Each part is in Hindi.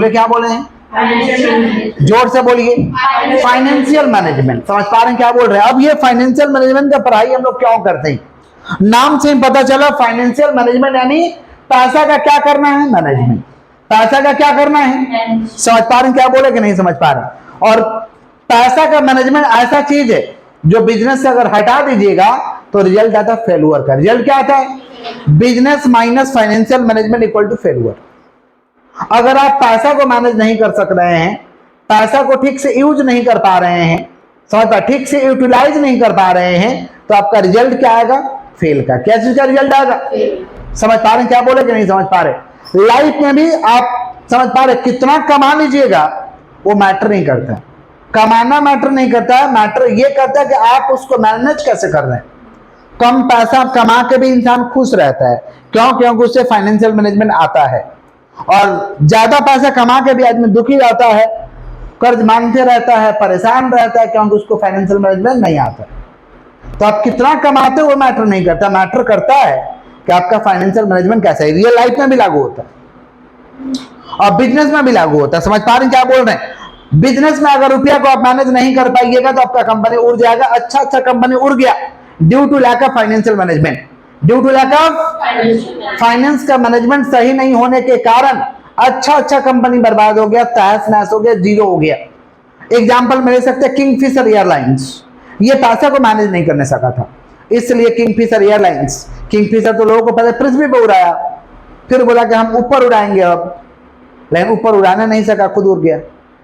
बोले क्या बोले हैं, जोर से बोलिए, फाइनेंशियल मैनेजमेंट। समझ पा रहे हैं क्या बोल रहे हैं? अब ये फाइनेंशियल मैनेजमेंट का पढ़ाई हम लोग क्यों करते हैं? नाम से ही पता चला फाइनेंशियल मैनेजमेंट यानी पैसा का क्या करना है, मैनेजमेंट। पैसा का क्या करना है, समझ पा रहे हैं क्या बोले कि नहीं समझ पा रहे? और पैसा का मैनेजमेंट ऐसा चीज है जो बिजनेस से अगर हटा दीजिएगा तो रिजल्ट आता है फेलुअर का। रिजल्ट क्या आता है? Business minus financial management equal to failure. अगर आप पैसा को मैनेज नहीं कर सक रहे हैं, पैसा को ठीक से यूज नहीं कर पा रहे हैं, समझ पा, ठीक से यूटिलाइज नहीं कर पा रहे हैं, तो आपका रिजल्ट क्या आएगा? फेल का। क्या चीज का रिजल्ट आएगा? समझ पा रहे हैं क्या बोले कि नहीं समझ पा रहे? लाइफ में भी आप समझ पा रहे, कितना कमा लीजिएगा वो मैटर नहीं करता, कमाना मैटर नहीं करता है, मैटर ये करता है कि आप उसको मैनेज कैसे कर रहे हैं। कम पैसा कमा के भी इंसान खुश रहता है, क्यों? क्योंकि उससे फाइनेंशियल मैनेजमेंट आता है। और ज्यादा पैसा कमा के भी आदमी दुखी रहता है, कर्ज मांगते रहता है, परेशान रहता है, क्योंकि उसको फाइनेंशियल मैनेजमेंट नहीं आता। तो आप कितना कमाते हो वो मैटर नहीं करता, मैटर करता है कि आपका फाइनेंशियल मैनेजमेंट कैसा है। रियल लाइफ में भी लागू होता है और बिजनेस में भी लागू होता है। समझ पा रहे हैं क्या बोल रहे हैं? बिजनेस में अगर रुपया को आप मैनेज नहीं कर पाइएगा तो आपका कंपनी उड़ जाएगा। अच्छा कंपनी उड़ गया due to lack of financial management, due to lack of finance का मैनेजमेंट सही नहीं होने के कारण अच्छा कंपनी बर्बाद हो गया, तहस नहस हो गया, जीरो हो गया। एग्जांपल में ले सकते हैं किंगफिशर एयरलाइंस। ये पैसा को मैनेज नहीं करने सका था, इसलिए किंगफिशर एयरलाइंस, किंगफिशर तो लोगों को पहले पृथ्वी पर उड़ाया, फिर बोला कि हम ऊपर उड़ाएंगे अब, लेकिन ऊपर उड़ाने नहीं सका, खुद उड़ गया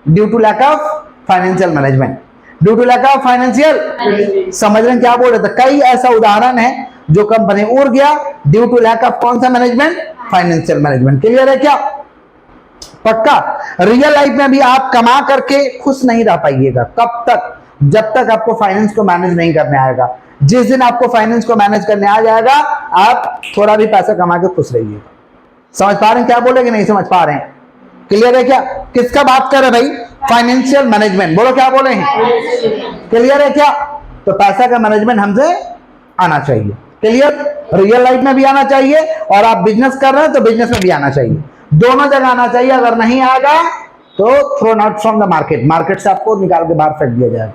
due to lack of financial management, due to lack of financial. समझ रहे हैं क्या बोल रहे थे? कई ऐसा उदाहरण है जो कंपनी उड़ गया ड्यू टू लैक ऑफ कौन सा मैनेजमेंट? Financial management. क्लियर है क्या? पक्का। रियल लाइफ में भी आप कमा करके खुश नहीं रह पाइएगा। कब तक? जब तक आपको फाइनेंस को मैनेज नहीं करने आएगा। जिस दिन आपको फाइनेंस को मैनेज करने आ जाएगा, आप थोड़ा भी पैसा कमा के खुश रहिएगा। समझ पा रहे हैं क्या बोले कि नहीं समझ पा रहे हैं? क्लियर है क्या? किसका बात कर रहे भाई? Financial management. बोलो क्या बोले हैं? क्लियर है क्या? तो पैसा का मैनेजमेंट हमसे आना चाहिए। क्लियर? रियल लाइफ में भी आना चाहिए और आप बिजनेस कर रहे हैं तो बिजनेस में भी आना चाहिए, दोनों जगह आना चाहिए। अगर नहीं आएगा तो thrown out from the market, market से आपको निकाल के बाहर फेंक दिया जाएगा।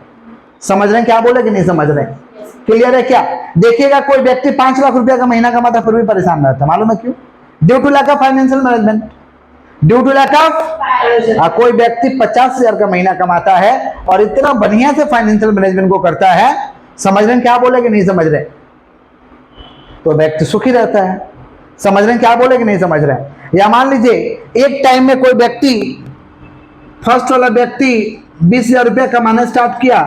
समझ रहे हैं क्या बोले कि नहीं समझ रहे? क्लियर है क्या? देखिएगा कोई व्यक्ति 5 लाख रुपया का महीना कमाता फिर भी परेशान रहता, मालूम है क्यों? Due to lack of financial management, due to lack of. कोई व्यक्ति 50,000 का महीना कमाता है और इतना बढ़िया से फाइनेंशियल मैनेजमेंट को करता है, समझ रहे हैं क्या बोले कि नहीं समझ रहे? तो व्यक्ति सुखी रहता है। समझ रहे हैं क्या बोले कि नहीं समझ रहे? या मान लीजिए एक टाइम में कोई व्यक्ति, फर्स्ट वाला व्यक्ति 20,000 रुपया कमाना स्टार्ट किया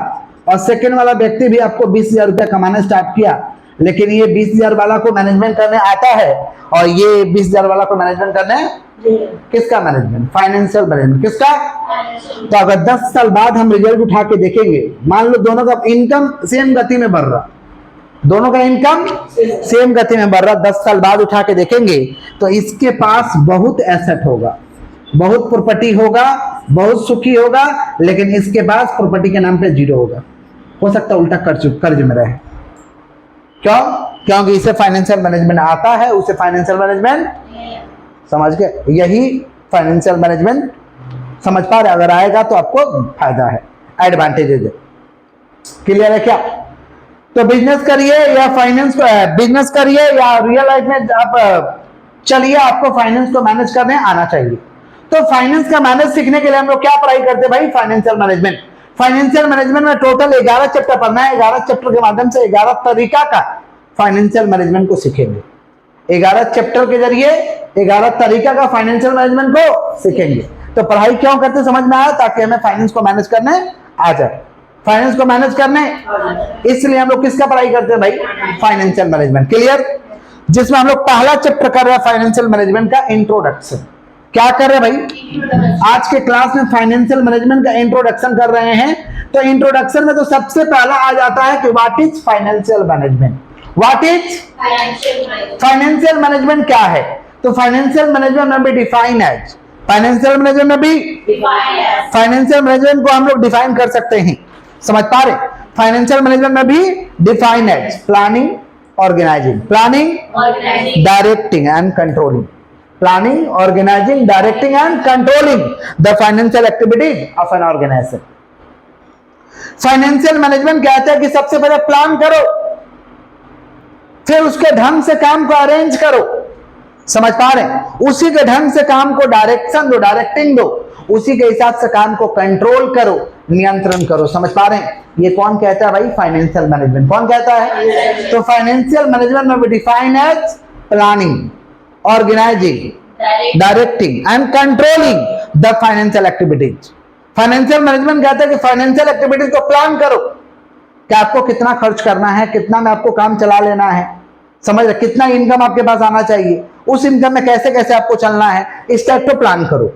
और सेकेंड वाला व्यक्ति भी आपको 20,000 रुपया कमाना स्टार्ट किया, लेकिन ये 20,000 वाला को मैनेजमेंट करने आता है और ये 20,000 वाला को मैनेजमेंट करने, किसका मैनेजमेंट? Financial management. किसका? तो अगर 10 साल बाद हम रिजल्ट उठा के देखेंगे, मान लो दोनों का इनकम सेम गति में बढ़ रहा, दोनों का इनकम सेम गति में बढ़ रहा, 10 साल बाद उठा के देखेंगे तो इसके पास बहुत एसेट होगा, बहुत प्रॉपर्टी होगा, बहुत सुखी होगा, लेकिन इसके पास प्रॉपर्टी के नाम पे जीरो होगा। हो सकता है उल्टा कर्ज में रहे। क्यों? क्योंकि इसे फाइनेंशियल मैनेजमेंट आता है, उसे फाइनेंशियल मैनेजमेंट, समझ गए? यही फाइनेंशियल मैनेजमेंट समझ पा रहे? अगर आएगा तो आपको फायदा है, एडवांटेजेस है। क्लियर है क्या? तो बिजनेस करिए या फाइनेंस, बिजनेस करिए या रियल लाइफ में आप चलिए, आपको फाइनेंस को मैनेज करने आना चाहिए। तो फाइनेंस का मैनेज सीखने के लिए हम लोग क्या पढ़ाई करते हैं भाई? Financial management. फाइनेंशियल मैनेजमेंट में टोटल 11 चैप्टर पढ़ना है। 11 चैप्टर के माध्यम से 11 तरीका का फाइनेंशियल मैनेजमेंट को सीखेंगे। 11 चैप्टर के जरिए 11 तरीका का फाइनेंशियल मैनेजमेंट को सीखेंगे। तो पढ़ाई क्यों करते समझ में आया? ताकि हमें फाइनेंस को मैनेज करने आ जाए, फाइनेंस को मैनेज करने, इसलिए हम लोग किसका पढ़ाई करते हैं भाई? Financial management. क्लियर? जिसमें हम लोग पहला चैप्टर कर रहे हैं फाइनेंशियल मैनेजमेंट का इंट्रोडक्शन। क्या कर रहे हैं भाई? आज के क्लास में फाइनेंशियल मैनेजमेंट का इंट्रोडक्शन कर रहे हैं। तो इंट्रोडक्शन में तो सबसे पहला आ जाता है कि what is financial management. What is financial management? क्या है? तो फाइनेंशियल मैनेजमेंट में भी डिफाइन एज, फाइनेंशियल मैनेजमेंट में भी फाइनेंशियल मैनेजमेंट को हम लोग डिफाइन कर सकते हैं। समझ पा रहे? फाइनेंशियल मैनेजमेंट में भी define as planning, organising, planning, directing and controlling. Planning, organising, directing and controlling the financial activities of an organisation. Financial management कहता है कि सबसे पहले प्लान करो, फिर उसके ढंग से काम को अरेंज करो, समझ पा रहे हैं, उसी के ढंग से काम को डायरेक्शन दो, डायरेक्टिंग दो, उसी के हिसाब से काम को कंट्रोल करो, नियंत्रण करो, समझ पा रहे हैं। ये कौन कहता है भाई? Financial management. कौन कहता है? तो फाइनेंशियल मैनेजमेंट में भी define as planning, organising, directing and controlling the financial activities. Financial management कहता है कि फाइनेंशियल एक्टिविटीज को प्लान करो कि आपको कितना खर्च करना है, कितना में आपको काम चला लेना है, समझ रहे, कितना इनकम आपके पास आना चाहिए, उस इनकम में कैसे कैसे आपको चलना है, इस टाइप को प्लान करो,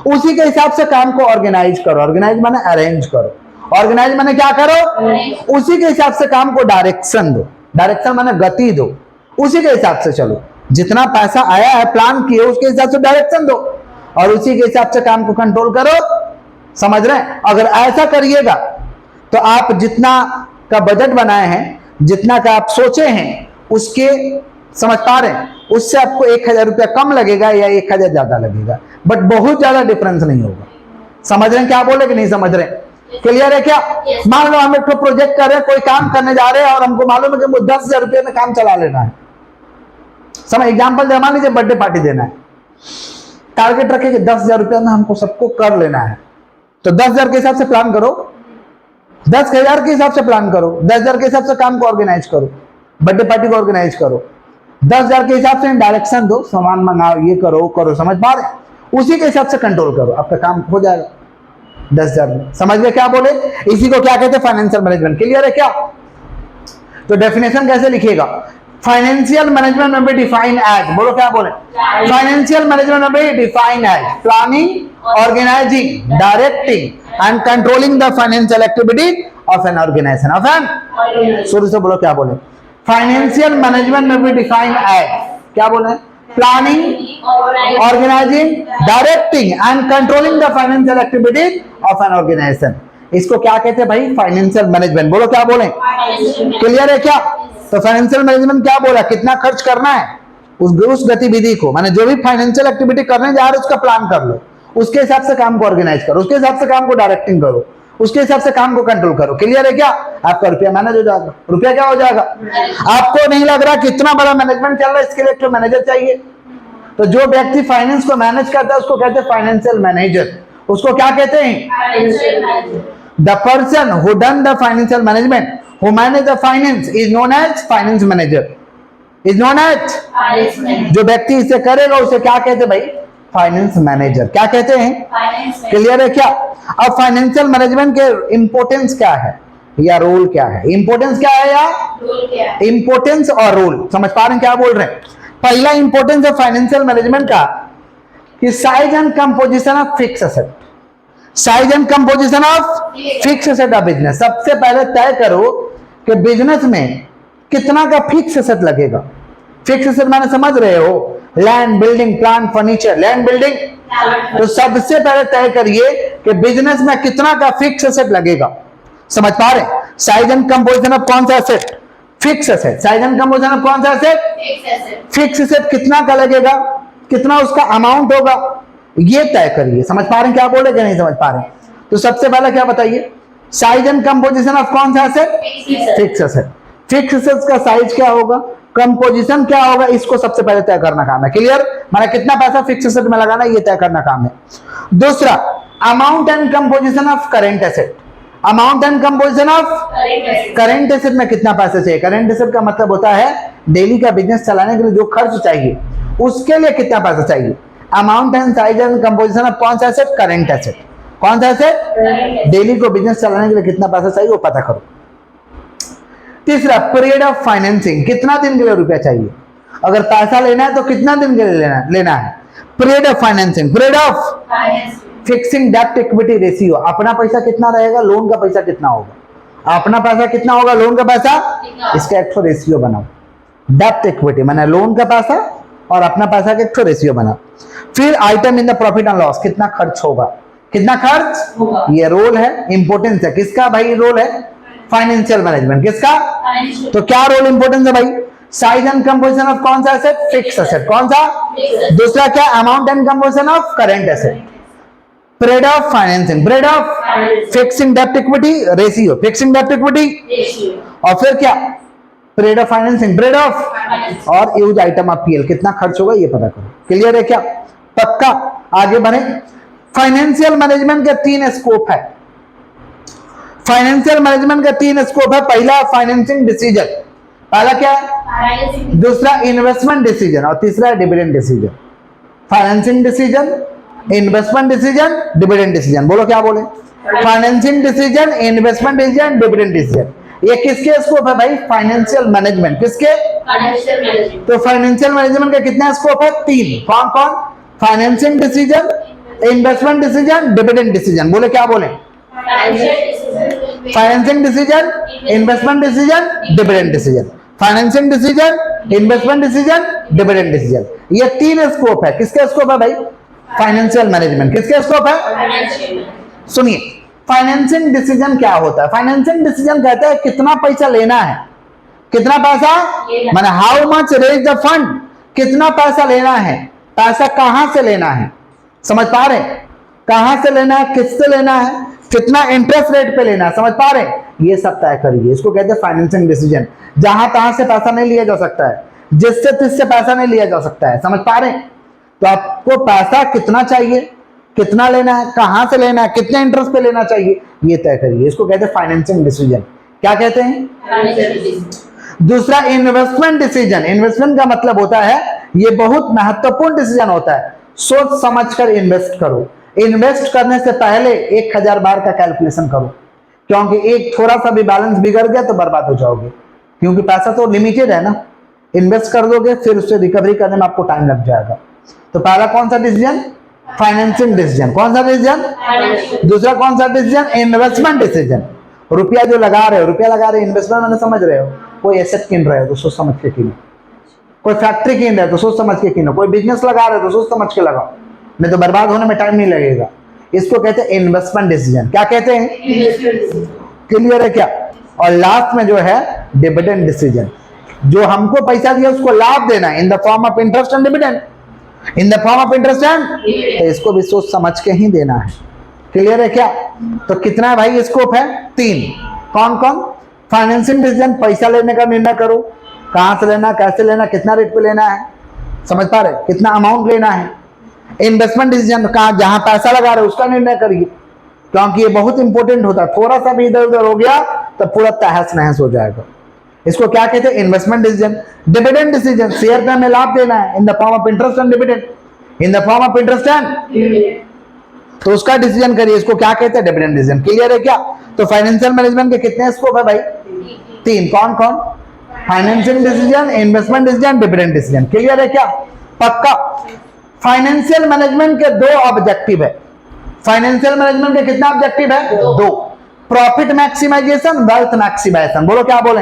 उसी के हिसाब से काम को ऑर्गेनाइज करो। ऑर्गेनाइज माने अरेंज करो, ऑर्गेनाइज माने क्या करो? उसी के हिसाब से काम को डायरेक्शन दो, डायरेक्शन माने गति दो, उसी के हिसाब से चलो, जितना पैसा आया है प्लान किए उसके हिसाब से डायरेक्शन दो और उसी के हिसाब से काम को कंट्रोल करो, समझ रहे हैं। अगर ऐसा करिएगा तो आप जितना का बजट बनाए हैं, जितना का आप सोचे हैं, उसके समझ पा रहे हैं, उससे आपको 1000 रुपया कम लगेगा या 1000 ज्यादा लगेगा, बट बहुत ज्यादा डिफरेंस नहीं होगा। समझ रहे हैं क्या बोले कि नहीं समझ रहे? क्लियर है क्या? मान लो हम एक प्रोजेक्ट कर रहे हैं, कोई काम करने जा रहे हैं और हमको मालूम है कि मुझे 10,000 रुपये में काम चला लेना है। समझ, एग्जाम्पल दे, मान लीजिए बर्थडे पार्टी देना है, टारगेट रखे कि 10,000 रुपये में हमको सबको कर लेना है, तो 10,000 के हिसाब से प्लान करो, 10,000 के हिसाब से प्लान करो, 10,000 के हिसाब से काम को ऑर्गेनाइज करो, बर्थडे पार्टी को ऑर्गेनाइज करो, 10,000 के हिसाब से डायरेक्शन दो, सामान मंगाओ, ये करो करो, समझ पा रहे, उसी के हिसाब से कंट्रोल करो, आपका काम हो जाएगा 10,000 में। समझ गए क्या बोले? इसी को क्या कहते हैं? Financial management. क्लियर है क्या? तो डेफिनेशन कैसे लिखिएगा? फाइनेंशियल मैनेजमेंट में भी डिफाइन एज, बोलो क्या बोले? फाइनेंशियल मैनेजमेंट में भी define as planning, organising, directing and controlling the financial activity of an organisation. Of an, शुरू से बोलो क्या बोले? फाइनेंशियल मैनेजमेंट में भी डिफाइन एज, क्या बोले? Planning, organising, directing and controlling the financial activities of an organisation. इसको क्या कहते हैं भाई? Financial management. बोलो क्या बोले? क्लियर है क्या? तो फाइनेंशियल मैनेजमेंट क्या बोला? कितना खर्च करना है, उस गतिविधि को, माने जो भी फाइनेंशियल एक्टिविटी करने जा रहे हो उसका प्लान कर लो, उसके हिसाब से काम को ऑर्गेनाइज करो, उसके हिसाब से काम को डायरेक्टिंग करो, उसके हिसाब से काम को कंट्रोल करो। क्लियर है क्या? आपका रुपया मैनेज हो जाएगा। रुपया क्या हो जाएगा? आपको नहीं लग रहा कितना बड़ा मैनेजमेंट चल रहा है, इसके लिए एक मैनेजर चाहिए। तो जो व्यक्ति फाइनेंस को मैनेज करता है उसको कहते हैं फाइनेंशियल मैनेजर। उसको क्या कहते हैं? The person who done the financial management, who manage the finance, is known as finance manager. Is known as, जो व्यक्ति इसे करेगा उसे क्या कहते हैं भाई? Finance manager. क्या कहते हैं? क्लियर है क्या? अब फाइनेंशियल मैनेजमेंट के इंपोर्टेंस क्या है या रोल क्या है? इंपोर्टेंस क्या है या रोल क्या है? इंपोर्टेंस और रोल समझ पा रहे हैं क्या बोल रहे हैं? पहला इंपोर्टेंस है फाइनेंशियल मैनेजमेंट का कि size and composition of fix asset. Size and composition of fix asset of business. सबसे पहले तय करो कि बिजनेस में कितना का फिक्स एसेट लगेगा। फिक्स एसेट माने समझ रहे हो? Land, building, plant, furniture, land, building. तो सबसे पहले तय करिए कि बिजनेस में कितना का फिक्स एसेट लगेगा। समझ पा रहे? साइज एंड कंपोजिशन ऑफ कौन सा asset? Fix asset. Size and composition of कौन सा एसेट? फिक्स एसेट कितना का लगेगा, कितना उसका अमाउंट होगा, ये तय करिए। समझ पा रहे हैं क्या बोले कि नहीं समझ पा रहे? तो सबसे पहले क्या बताइए? साइज एंड कंपोजिशन ऑफ कौन सा asset? Fix asset. Fix asset का साइज क्या होगा, कंपोजिशन क्या होगा, इसको सबसे पहले तय करना काम है। क्लियर? माना कितना पैसा फिक्स एसेट में लगाना, ये तय करना काम है। दूसरा, amount and composition of current asset. Amount and composition of current asset में कितना पैसा चाहिए। करेंट एसेट का मतलब होता है डेली का बिजनेस चलाने के लिए जो खर्च चाहिए, उसके लिए कितना पैसा चाहिए। Amount and size and composition of कौन सा एसेट? Current asset. कौन सा एसेट? डेली को बिजनेस चलाने के लिए कितना पैसा चाहिए वो पता करो। तीसरा, पीरियड ऑफ फाइनेंसिंग। कितना दिन के लिए रुपया चाहिए, अगर पैसा लेना है तो कितना दिन के लिए लेना है। Period of financing. Period of fixing डेब्ट इक्विटी रेशियो। अपना पैसा कितना रहेगा, लोन का पैसा कितना होगा। अपना पैसा कितना होगा, लोन का पैसा, इसका एक रेशियो बनाओ। डेब्ट इक्विटी माने लोन का पैसा और अपना पैसा का एक रेशियो बनाओ। फिर item in the profit and loss, कितना खर्च होगा, कितना खर्च होगा। ये रोल है, इंपोर्टेंस है। किसका भाई रोल है? Financial management. किसका? तो क्या रोल इंपोर्टेंस है भाई? साइज एंड कंपोजिशन ऑफ कौन सा एसेट? Fix asset. कौन सा? दूसरा क्या? Amount and composition of current asset. Period of financing, period of fixing डेब्ट इक्विटी रेशियो, फिक्सिंग डेब्ट इक्विटी, और फिर क्या? Period of financing, period of, और यूज आइटम ऑफ पीएल, कितना खर्च होगा ये पता करो। क्लियर है क्या? पक्का। आगे बढ़े। फाइनेंशियल मैनेजमेंट के 3 स्कोप है। फाइनेंशियल मैनेजमेंट का 3 स्कोप है। पहला फाइनेंसिंग डिसीजन, पहला क्या है? दूसरा इन्वेस्टमेंट डिसीजन, और तीसरा dividend decision. Financing decision, investment decision, dividend decision. बोलो क्या बोले? Financing decision, investment decision, dividend decision. ये किसके स्कोप है भाई? Financial management. किसके? Financial management. तो फाइनेंशियल मैनेजमेंट का कितना स्कोप है? 3। कौन कौन? Financing decision, investment decision, dividend decision. बोले क्या बोले? Financing decision, investment decision, dividend decision. Financing decision, investment decision, dividend decision. ये 3 स्कोप है। किसके स्कोप है भाई? Financial management. किसके स्कोप है? सुनिए, फाइनेंसिंग डिसीजन क्या होता है? फाइनेंसिंग डिसीजन कहता है कितना पैसा लेना है, कितना पैसा, माने how much raise the fund, कितना पैसा लेना है, पैसा कहां से लेना है, समझ पा रहे? कहां से लेना है, किससे लेना है, कितना इंटरेस्ट रेट पे लेना है, समझ पा रहे? ये सब तय करिए। इसको कहते हैं फाइनेंसिंग डिसीजन। जहां तहां से पैसा नहीं लिया जा सकता है, जिससे तिससे पैसा नहीं लिया जा सकता है, समझ पा रहे? तो आपको पैसा कितना चाहिए, कितना लेना है, कहां से लेना है, कितने इंटरेस्ट पे लेना चाहिए, ये तय करिए। इसको कहते हैं फाइनेंसिंग डिसीजन। क्या कहते हैं? दूसरा इन्वेस्टमेंट डिसीजन। इन्वेस्टमेंट का मतलब होता है, ये बहुत महत्वपूर्ण डिसीजन होता है। सोच समझ कर इन्वेस्ट करो। इन्वेस्ट करने से पहले 1000 बार का कैलकुलेशन करो, क्योंकि एक थोड़ा सा भी बैलेंस बिगड़ गया तो बर्बाद हो जाओगे, क्योंकि पैसा तो लिमिटेड है ना। इन्वेस्ट कर दोगे, फिर उससे रिकवरी करने में आपको टाइम लग जाएगा। तो पहला कौन सा डिसीजन? Financing decision. कौन सा डिसीजन? दूसरा कौन सा डिसीजन? Investment decision. रुपया जो लगा रहे हो, रुपया लगा रहे हो, इन्वेस्टमेंट मैंने समझ रहे हो, कोई एसेट किन रहे हो तो सोच समझ के किनो, कोई फैक्ट्री किन रहे हो तो सोच समझ के किनो, कोई बिजनेस लगा रहे हो तो सोच समझ के लगाओ, नहीं तो बर्बाद होने में टाइम नहीं लगेगा। इसको कहते हैं इन्वेस्टमेंट डिसीजन। क्या कहते हैं? क्लियर है क्या? और लास्ट में जो है डिविडेंड डिसीजन, जो हमको पैसा दिया उसको लाभ देना है, in the form of interest and dividend, in the form of interest and, तो इसको भी सोच समझ के ही देना है। क्लियर है क्या? तो कितना भाई स्कोप है? 3। कौन कौन? फाइनेंसिंग डिसीजन, पैसा लेने का निर्णय करो, कहां से लेना, कैसे लेना, कितना रेट पे लेना है, समझ पा रहे, कितना अमाउंट लेना है। इन्वेस्टमेंट डिसीजन, कहां जहां पैसा लगा रहे हो उसका निर्णय करिए, क्योंकि ये बहुत इंपॉर्टेंट होता है। थोड़ा सा भी इधर उधर हो गया तो पूरा तहस नहस हो जाएगा। इसको क्या कहते हैं? Investment decision. Dividend decision, share पे हमें लाभ देना है, in the form of interest and dividend, in the form of interest and, तो उसका डिसीजन करिए। इसको क्या कहते हैं? Dividend decision. क्लियर है क्या? तो फाइनेंशियल मैनेजमेंट के कितने स्कोप है भाई? 3। कौन कौन? Financial decision, investment decision, dividend decision. Clear है क्या? पक्का। फाइनेंशियल मैनेजमेंट के 2 ऑब्जेक्टिव है। फाइनेंशियल मैनेजमेंट के कितना ऑब्जेक्टिव है? 2। Profit maximisation, wealth maximisation. बोलो क्या बोले?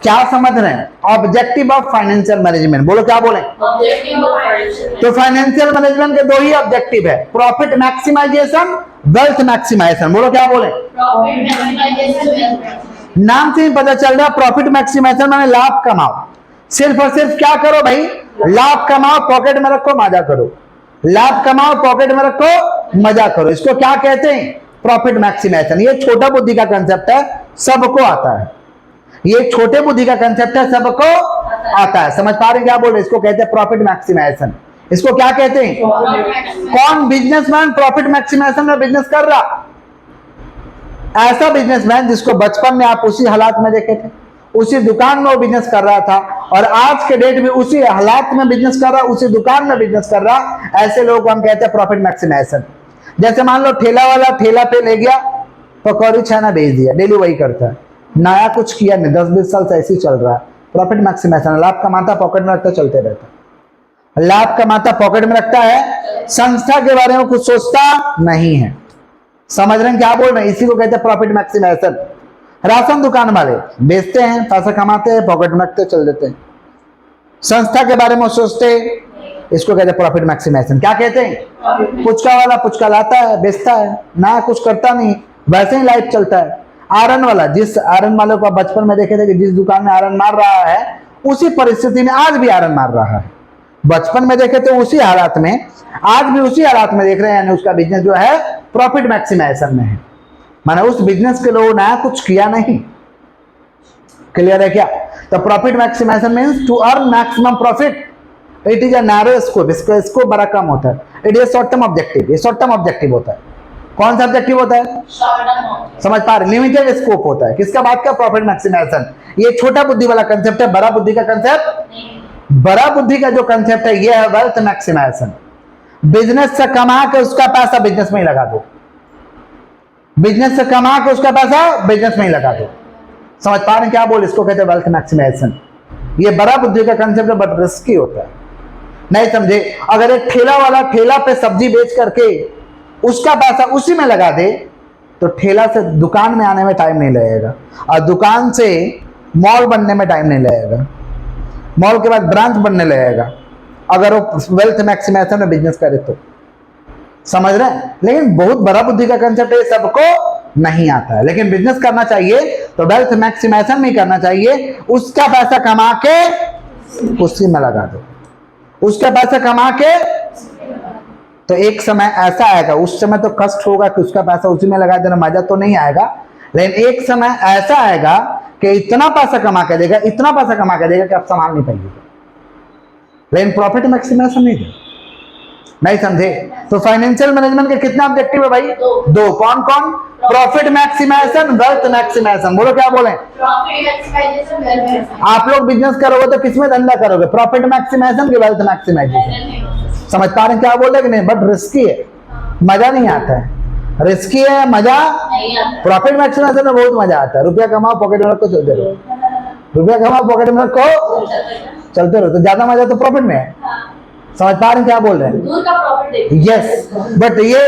क्या समझ रहे हैं? Objective of financial management. बोलो क्या बोले? तो फाइनेंशियल मैनेजमेंट के 2 ही ऑब्जेक्टिव है, प्रॉफिट मैक्सिमाइजेशन, वेल्थ मैक्सिमाइजेशन। बोलो क्या बोले? नाम से ही पता चल रहा है, प्रॉफिट मैक्सिमाइजेशन माने लाभ कमाओ। सिर्फ और सिर्फ क्या करो भाई? लाभ कमाओ, पॉकेट में रखो, मजा करो। लाभ कमाओ, पॉकेट में रखो, मजा करो। इसको क्या कहते हैं? Profit maximisation. ये छोटा बुद्धि का कंसेप्ट है, सबको आता है। ये छोटे बुद्धि का कंसेप्ट है, सबको आता है। समझ पा रहे हैं क्या बोल रहे? इसको कहते हैं प्रॉफिट मैक्सिमाइजेशन। इसको क्या कहते हैं? कौन बिजनेसमैन प्रॉफिट मैक्सिमाइजेशन में बिजनेस कर रहा? ऐसा बिजनेसमैन जिसको बचपन में आप उसी हालात में देखे थे, उसी दुकान में वो बिजनेस कर रहा था, और आज के डेट में उसी हालात में बिजनेस कर रहा, उसी दुकान में बिजनेस कर रहा। ऐसे लोग को हम कहते हैं प्रॉफिट मैक्सिमाइजेशन। जैसे मान लो ठेला वाला ठेला पे ले गया, पकौड़ी छाना बेच दिया, डेली वही करता है, नया कुछ किया नहीं, 10-20 साल से ऐसे ही चल रहा है। Profit maximisation. लाभ कमाता, पॉकेट में रखता, चलते रहता। लाभ कमाता, पॉकेट में रखता है, संस्था के बारे में कुछ सोचता नहीं है। समझ रहे हैं क्या बोल रहे हैं? इसी को कहते हैं प्रॉफिट मैक्सिमाइजेशन। राशन दुकान वाले बेचते हैं, पैसा कमाते हैं, पॉकेट में रखते, चल देते हैं। संस्था के बारे में सोचते, इसको कहते हैं प्रॉफिट मैक्सिमाइजेशन। क्या कहते हैं? पुचका वाला पुचका लाता है, बेचता है, ना कुछ करता नहीं, वैसे ही लाइफ चलता है। आयरन वाला, जिस आयरन वाले को आप बचपन में देखे थे कि जिस दुकान में आयरन मार रहा है, उसी परिस्थिति में आज भी आयरन मार रहा है। बचपन में देखे तो उसी हालात में, आज भी उसी हालात में देख रहे हैं, यानी उसका बिजनेस जो है प्रॉफिट मैक्सिमाइजेशन में है। माने उस बिजनेस के लोगों ने कुछ किया नहीं। क्लियर है क्या? तो profit maximisation means to earn maximum profit. It is a narrow scope, इसका स्कोप बड़ा कम होता है। It is short term objective, ये शॉर्ट टर्म ऑब्जेक्टिव होता है। कौन सा ऑब्जेक्टिव होता है? समझ पा रहे? लिमिटेड स्कोप होता है। किसका बात का? Profit maximisation. ये छोटा बुद्धि वाला कंसेप्ट है, बड़ा बुद्धि का कंसेप्ट, बड़ा बुद्धि का जो कंसेप्ट है ये है वेल्थ मैक्सिमाइजेशन। बिजनेस से कमा के उसका पैसा बिजनेस में ही लगा दो, बिजनेस से कमा के उसका पैसा बिजनेस में ही लगा दो। समझ पा रहे हैं क्या बोल? इसको कहते हैं वेल्थ मैक्सिमाइजेशन। ये बड़ा बुद्धि का कंसेप्ट है, बट रिस्की होता है। नहीं समझे? अगर एक ठेला वाला ठेला पे सब्जी बेच करके उसका पैसा उसी में लगा दे तो ठेला से दुकान में आने में टाइम नहीं लगेगा, और दुकान से मॉल बनने में टाइम नहीं लगेगा, मॉल के बाद ब्रांच बनने लगेगा, अगर वो वेल्थ मैक्सिमाइजेशन में बिजनेस करे तो। समझ रहे हैं? लेकिन बहुत बड़ा बुद्धि का कंसेप्ट है, सबको नहीं आता है। लेकिन बिजनेस करना चाहिए तो वेल्थ मैक्सिमाइजेशन नहीं करना चाहिए, उसका पैसा कमा के उसी में लगा दो, उसका पैसा कमा के। तो एक समय ऐसा आएगा, उस समय तो कष्ट होगा कि उसका पैसा उसी में लगा देना, मजा तो नहीं आएगा, लेकिन एक समय ऐसा आएगा कि इतना पैसा कमा के देगा, इतना पैसा कमा के देगा कि आप संभाल नहीं पाइएगा। लेकिन प्रॉफिट मैक्सिमाइजेशन नहीं देगा। नहीं समझे? तो फाइनेंशियल मैनेजमेंट के कितना ऑब्जेक्टिव है भाई? दो। कौन कौन? Profit maximisation, wealth maximisation. बोलो क्या बोले? आप लोग बिजनेस करोगे तो किसमें धंधा करोगे? प्रॉफिट मैक्सिमाइजेशन की वेल्थ मैक्सिमाइजेशन। समझ पा रहे हैं क्या बोल रहे कि नहीं? बट रिस्की है, मजा नहीं आता है। रिस्की है, मजा प्रॉफिट मैक्सिमाइजेशन में बहुत मजा आता है। रुपया कमाओ पॉकेट में रखो, चलते रहो, रुपया कमाओ पॉकेट में रखो, चलते रहो। तो ज्यादा मजा तो प्रॉफिट में है। समझ पा रहे हैं क्या बोल रहे हैं? यस, बट ये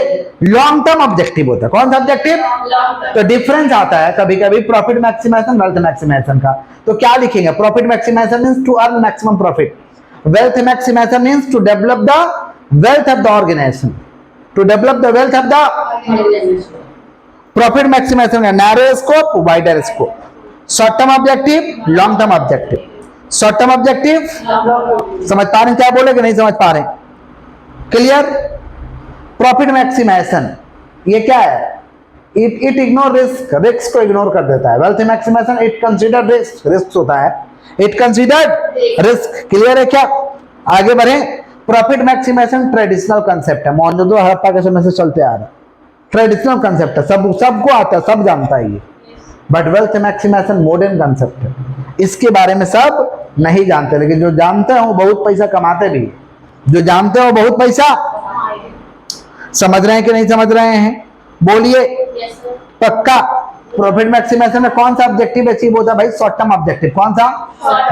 लॉन्ग टर्म ऑब्जेक्टिव होता है। कौन सा ऑब्जेक्टिव? तो डिफरेंस आता है कभी कभी प्रॉफिट मैक्सिमाइजेशन वेल्थ मैक्सिमाइजेशन का। तो क्या लिखेंगे? Profit maximisation means to earn maximum profit, wealth maximisation means to develop the wealth of the organisation, to develop the wealth of the. Profit maximisation का narrow scope, wider scope, short term objective, long term objective. Short term objective समझ पा रहे हैं क्या बोले कि नहीं समझ पा रहे? क्लियर? प्रॉफिट मैक्सिमाइजेशन ये क्या है? इट इग्नोर रिस्क, रिस्क को इग्नोर कर देता है। Wealth maximisation it consider risk, risk होता है, इट कंसीडर रिस्क। क्लियर है क्या? आगे बढ़े। प्रॉफिट मैक्सिमाइजेशन ट्रेडिशनल कंसेप्ट है, मोहनजोदड़ो हड़प्पा के समय से चलते आ रहा है। ट्रेडिशनल कंसेप्ट है, सबको आता है, सब जानता है ये। But wealth maximisation modern concept है, इसके बारे में सब नहीं जानते, लेकिन जो जानते हैं वो बहुत पैसा कमाते भी। जो जानते हैं वो बहुत पैसा। समझ रहे हैं कि नहीं समझ रहे हैं? बोलिए। पक्का? प्रॉफिट मैक्सिमाइजेशन में कौन सा ऑब्जेक्टिव अचीव होता है भाई? Short term objective. कौन सा?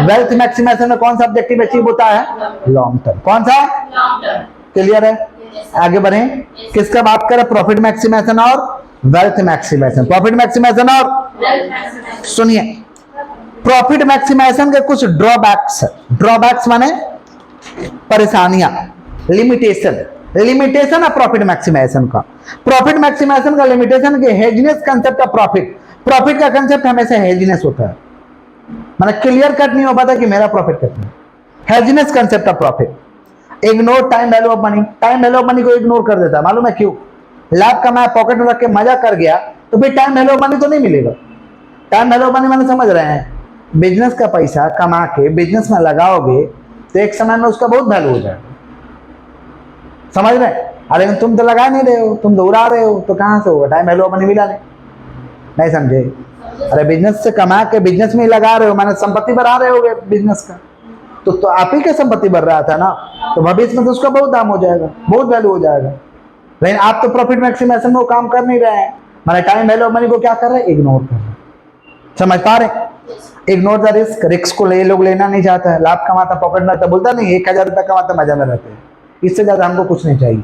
वेल्थ मैक्सिमाइजेशन में कौन सा ऑब्जेक्टिव अचीव होता है? Long term. कौन सा? क्लियर है? आगे बढ़े। किसका बात करें? प्रॉफिट मैक्सिमाइजेशन और वेल्थ मैक्सिमाइजेशन। प्रॉफिट मैक्सिमाइजेशन और सुनिए, प्रॉफिट मैक्सिमाइजेशन के कुछ ड्रॉबैक्स। ड्रॉबैक्स माने परेशानियां, लिमिटेशन। लिमिटेशन है प्रॉफिट मैक्सिमाइजेशन का। प्रॉफिट मैक्सिमाइजेशन का लिमिटेशन के हेजनेस कंसेप्ट ऑफ प्रॉफिट। प्रॉफिट का कंसेप्ट हमेशा हेजनेस होता है, माने क्लियर कट नहीं हो पाता कि मेरा प्रॉफिट कितना है। Haziness concept of profit. Ignore time value of money. Time value of money को इग्नोर कर देता है। मालूम है क्यों? लाभ कमाया, पॉकेट में रख के मजा कर गया तो फिर टाइम वैल्यू ऑफ मनी तो नहीं मिलेगा। टाइम वैल्यू ऑफ मनी मैंने समझ रहे हैं, बिजनेस का पैसा कमा के बिजनेस में लगाओगे तो एक समय में उसका बहुत वैल्यू हो जाएगा। समझ रहे? अरे तुम तो लगा नहीं रहे हो, तुम तो उड़ा रहे हो, तो कहां से होगा? टाइम वैल्यू ऑफ मनी मिला नहीं समझे? अरे बिजनेस से कमा के बिजनेस में ही लगा रहे हो, माने संपत्ति बढ़ा रहे हो बिजनेस का, तो आप ही का संपत्ति बढ़ रहा था ना, तो भविष्य में तो उसका बहुत दाम हो जाएगा, बहुत वैल्यू हो जाएगा। लेकिन आप तो प्रॉफिट मैक्सिमाइजेशन में वो काम कर नहीं रहे हैं, माने टाइम वैल्यू ऑफ मनी को क्या कर रहे हैं? इग्नोर कर रहे हैं। समझ पा रहे? Ignore the risk. रिस्क को ये लोग लेना नहीं चाहता है। लाभ कमाता पॉकेट में, बोलता नहीं 1000 रुपया कमाते मजा में रहते हैं, इससे ज्यादा हमको कुछ नहीं चाहिए।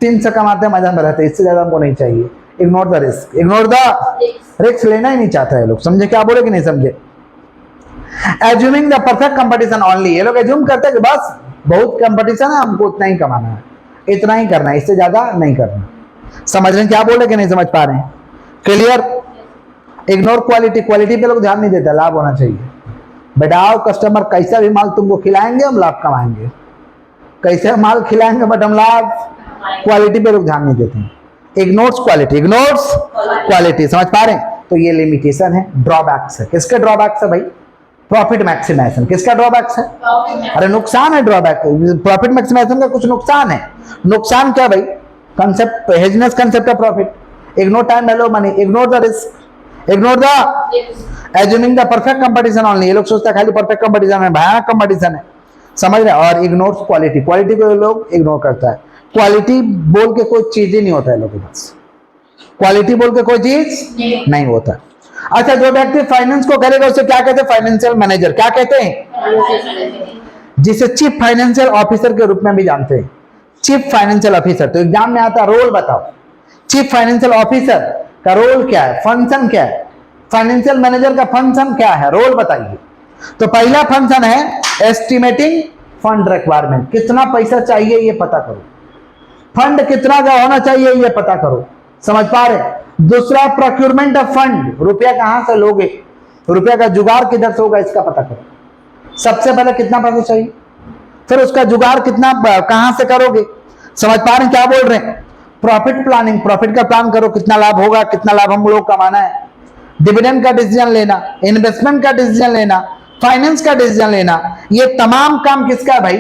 300 कमाते मजा में रहते हैं, इससे ज्यादा हमको नहीं चाहिए। Ignore the risk. Ignore the risk लेना ही नहीं चाहता है लोग। समझे क्या बोले कि नहीं समझे? Assuming the perfect competition only. ये लोग एज्यूम करते हैं कि बस बहुत कंपटीशन है, हमको उतना ही कमाना है, इतना ही करना है, इससे ज्यादा नहीं करना। समझ रहे हैं क्या बोले कि नहीं समझ पा रहे हैं? क्लियर? इग्नोर क्वालिटी, क्वालिटी पे लोग ध्यान नहीं देता, लाभ होना चाहिए। बेटाओ कस्टमर कैसा भी माल तुमको खिलाएंगे हम लाभ कमाएंगे, कैसे माल खिलाएंगे बट हम लाभ, क्वालिटी पे लोग ध्यान नहीं देते हैं। इग्नोर्स क्वालिटी, इग्नोर्स क्वालिटी, समझ पा रहे हैं? तो ये लिमिटेशन है, ड्रॉबैक्स है। किसके ड्रॉबैक्स है भाई? Profit maximisation. किसका ड्रॉबैक्स है? अरे नुकसान है, ड्रॉबैक। प्रॉफिट मैक्सिमाइजेशन का कुछ नुकसान है। नुकसान क्या भाई? Concept, haziness concept of profit, ignore time value money, ignore the risk, ignore the assuming the perfect competition only. ये लोग सोचते हैं खाली परफेक्ट कंपटीशन है, भयानक कंपटीशन है, समझ रहे? और इग्नोर क्वालिटी, क्वालिटी को लोग इग्नोर करता है। क्वालिटी बोल के कोई चीज ही नहीं होता है लोगों के पास, क्वालिटी बोल के कोई चीज नहीं होता। अच्छा, जो व्यक्ति फाइनेंस को करेगा उसे क्या कहते हैं? Financial manager. क्या कहते हैं? जिसे चीफ फाइनेंशियल ऑफिसर के रूप में भी जानते हैं, चीफ फाइनेंशियल ऑफिसर। तो एग्जाम में आता, रोल बताओ, चीफ फाइनेंशियल ऑफिसर का रोल क्या है, फंक्शन क्या है? फाइनेंशियल मैनेजर का फंक्शन क्या है, रोल बताइए। तो पहला फंक्शन है एस्टिमेटिंग फंड रिक्वायरमेंट, कितना पैसा चाहिए ये पता करो, फंड कितना का होना चाहिए ये पता करो, समझ पा रहे? दूसरा प्रोक्योरमेंट ऑफ फंड, रुपया कहां से लोगे, रुपया का जुगाड़ किधर से होगा इसका पता करो। सबसे पहले कितना पैसा चाहिए, फिर उसका जुगाड़ कितना कहां से करोगे, समझ पा रहे हैं क्या बोल रहे हैं? प्रॉफिट प्लानिंग, प्रॉफिट का प्लान करो, कितना लाभ होगा, कितना लाभ हम लोग कमाना है। डिविडेंड का डिसीजन लेना, इन्वेस्टमेंट का डिसीजन लेना, फाइनेंस का डिसीजन लेना, ये तमाम काम किसका है भाई?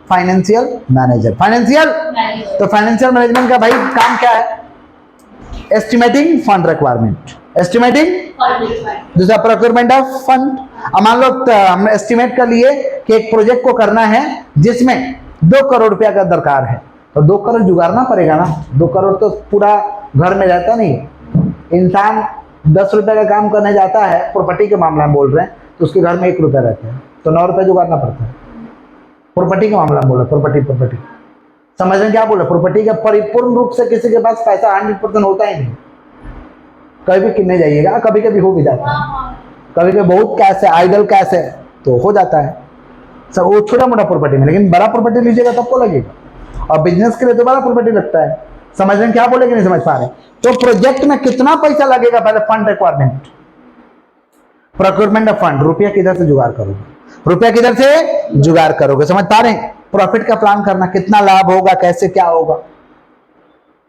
Financial manager. फाइनेंशियल, तो फाइनेंशियल मैनेजमेंट का भाई काम क्या है? Estimating fund requirement, estimating. दूसरा प्रोक्योरमेंट ऑफ फंड। मान लो हम एस्टिमेट कर लिए कि एक प्रोजेक्ट को करना है जिसमें 2 करोड़ रुपया का दरकार है, तो 2 करोड़ जुगाड़ना पड़ेगा ना। 2 करोड़ तो पूरा घर में रहता नहीं, इंसान 10 रुपए का काम करने जाता है, प्रॉपर्टी के मामला में बोल रहे हैं, तो उसके घर में 1 रुपया रहता है, तो 9 रुपये जुगाड़ना पड़ता है। प्रॉपर्टी का मामला में बोल रहे, प्रॉपर्टी समझ रहे क्या बोल रहे? प्रॉपर्टी का परिपूर्ण रूप से किसी के पास पैसा 100% होता ही नहीं। कभी भी किन्ने जाइएगा, कभी कभी हो भी जाता है, कभी कभी बहुत कैश है, आइडल कैश है तो हो जाता है सब, वो छोटा मोटा प्रॉपर्टी में। लेकिन बड़ा प्रॉपर्टी लीजिएगा तब को लगेगा, और बिजनेस के लिए तो बड़ा प्रॉपर्टी लगता है। समझ रहे क्या बोले कि नहीं समझ पा रहे? तो प्रोजेक्ट में कितना पैसा लगेगा, पहले fund requirement, procurement of fund, रुपया किधर से जुगाड़ करोगे, रुपया किधर से जुगाड़ करोगे, समझ पा रहे हैं? प्रॉफिट का प्लान करना, कितना लाभ होगा, कैसे क्या होगा।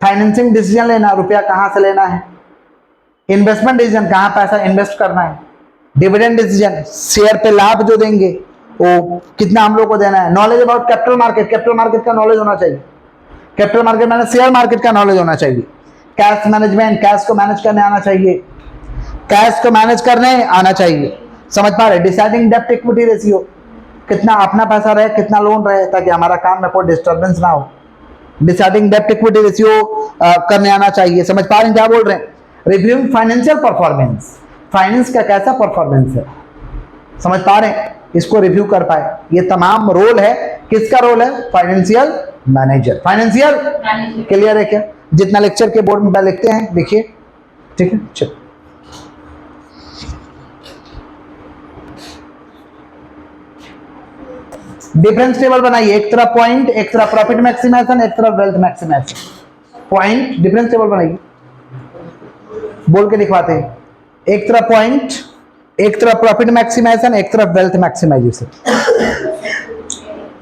फाइनेंसिंग डिसीजन लेना, रुपया कहां से लेना है। इन्वेस्टमेंट डिसीजन, कहां पैसा इन्वेस्ट करना है। डिविडेंड डिसीजन, शेयर पे लाभ जो देंगे वो कितना हम लोग को देना है। Knowledge about capital market, capital market का नॉलेज होना चाहिए, कैपिटल मार्केट मैंने शेयर मार्केट का नॉलेज होना चाहिए। कैश मैनेजमेंट, कैश को मैनेज करने आना चाहिए, कैश को मैनेज करने आना चाहिए, समझ पा रहे? डिसाइडिंग डेब्ट इक्विटी रेशियो, कितना अपना पैसा रहे, कितना लोन रहे, ताकि हमारा काम में कोई डिस्टर्बेंस ना हो। डिसाइडिंग डेब्ट इक्विटी रेशियो करने आना चाहिए, समझ पा रहे हैं क्या बोल रहे हैं? रिव्यूइंग फाइनेंशियल परफॉर्मेंस, फाइनेंस का कैसा परफॉर्मेंस है, समझ पा रहे हैं? इसको रिव्यू कर पाए, ये तमाम रोल है, किसका रोल है? Financial manager. फाइनेंशियल क्लियर है क्या? जितना लेक्चर के बोर्ड में लिखते हैं लिखिए, ठीक है? चलो डिफरेंस टेबल बनाइए, एक तरफ पॉइंट, एक तरफ प्रॉफिट मैक्सिमाइजेशन, एक तरफ wealth maximisation. Point difference table बनाइए, बोल के दिखवाते हैं। एक तरफ पॉइंट, एक तरफ प्रॉफिट मैक्सिमाइजेशन, एक तरफ वेल्थ मैक्सिमाइजेशन।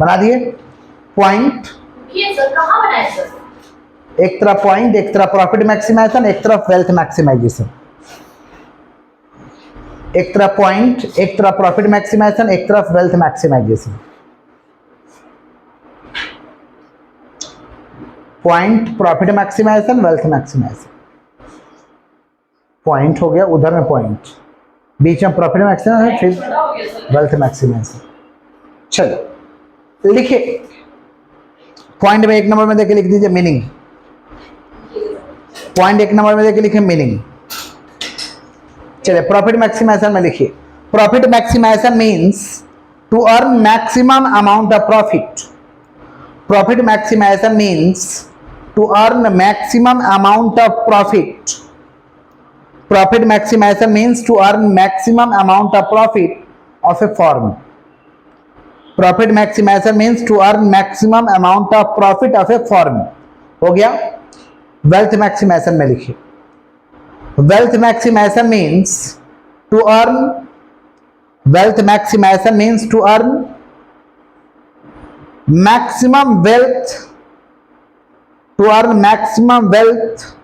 बना दिए पॉइंट, कहाँ बनाए सर? एक तरफ पॉइंट, एक तरफ प्रॉफिट मैक्सिमाइजेशन, एक तरफ वेल्थ मैक्सिमाइजेशन। एक तरफ पॉइंट, एक तरफ प्रॉफिट मैक्सिमाइजेशन, एक तरफ wealth maximisation. Point, profit maximisation, wealth maximisation. Point हो गया, उधर में पॉइंट, बीच में प्रॉफिट मैक्सिमाइजेशन, फिर वेल्थ मैक्सिमाइजेशन। चलो लिखिए, पॉइंट में 1 नंबर में देखे लिख दीजिए मीनिंग। पॉइंट 1 नंबर में देखे लिखे मीनिंग। चलिए प्रॉफिट मैक्सिमाइजेशन में लिखिए, profit maximisation means to earn maximum amount of profit. Profit maximisation means to earn maximum amount of profit. Profit maximisation means to earn maximum amount of profit of a firm. Profit maximisation means to earn maximum amount of profit of a firm. हो गया। वेल्थ मैक्सिमाइजेशन में लिखिए, wealth maximization means to earn, wealth maximization means to earn maximum wealth, to earn maximum wealth,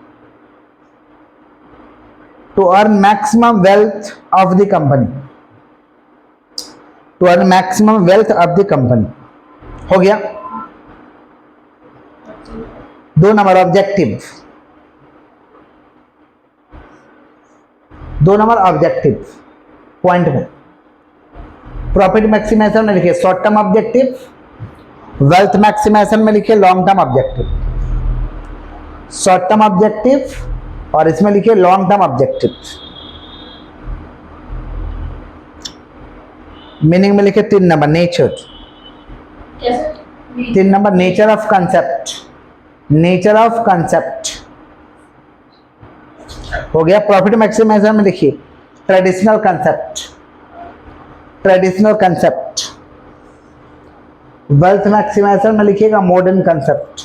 to earn maximum wealth of the company, to earn maximum wealth of the company. हो गया. 2 number objective, 2 number objective point में प्रॉफिट मैक्सिमाइजेशन में लिखिए short term objective, wealth maximisation में लिखिए long term objective. Short term objective और इसमें लिखिए लॉन्ग टर्म ऑब्जेक्टिव. मीनिंग में लिखिए 3 number nature, 3 number nature of concept, nature of concept हो गया. प्रॉफिट मैक्सिमाइजेशन में लिखिए traditional concept, traditional concept. Wealth maximisation में लिखिएगा मॉडर्न कंसेप्ट.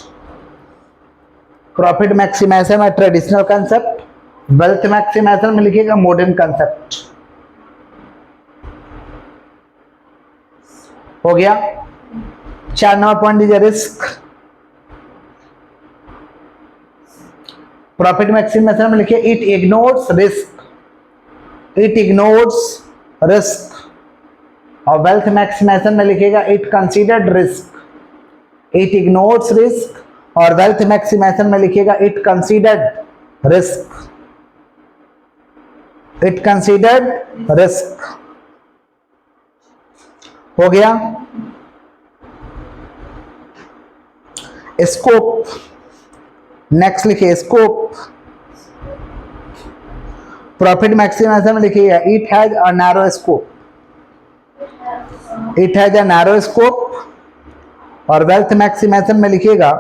प्रॉफिट मैक्सिमाइजेशन में ट्रेडिशनल कंसेप्ट, वेल्थ मैक्सिमाइजेशन में लिखिएगा मॉडर्न कंसेप्ट. हो गया. 4 नंबर पॉइंट दीजिए रिस्क. प्रॉफिट मैक्सिमाइजेशन में लिखिए it ignores risk, it ignores risk. और वेल्थ मैक्सिमाइजेशन में लिखिएगा it considered risk, it ignores risk. और वेल्थ मैक्सिमाइजेशन में लिखिएगा it considered risk, it considered risk. हो गया. स्कोप, नेक्स्ट लिखिए स्कोप. प्रॉफिट मैक्सिमाइजेशन में लिखिएगा it has a narrow scope, it has a narrow scope. और वेल्थ मैक्सिमाइजेशन में लिखिएगा,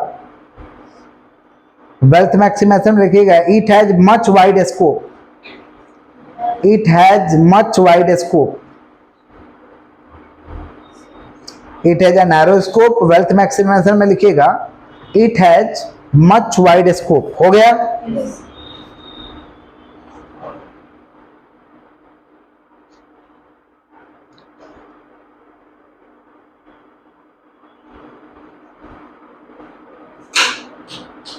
वेल्थ मैक्सिमाइजेशन में लिखिएगा it has much wide scope, it has much wide scope. It has a narrow scope. Wealth maximisation में लिखिएगा it has much wide scope. हो गया.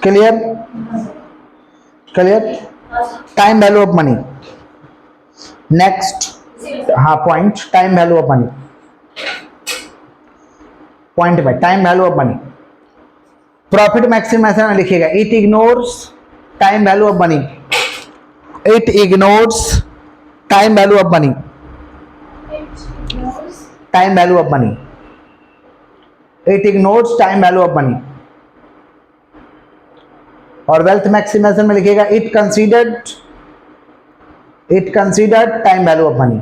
Clear, clear. Time value of money. Next हाँ point time value of money. Point में time value of money. Profit maximisation में लिखिएगा it ignores time value of money, it ignores time value of money, time value of money, it ignores time value of money. और वेल्थ मैक्सिमाइजेशन में लिखिएगा it considered time value of money,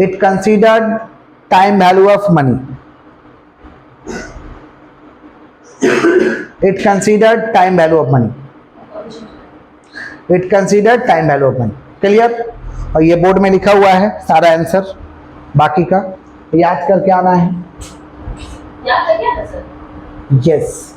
it considered time value of money, it considered time value of money, it considered time value of money. Clear. और ये बोर्ड में लिखा हुआ है सारा आंसर, बाकी का याद करके आना है. याद कर लिया ना सर? यस.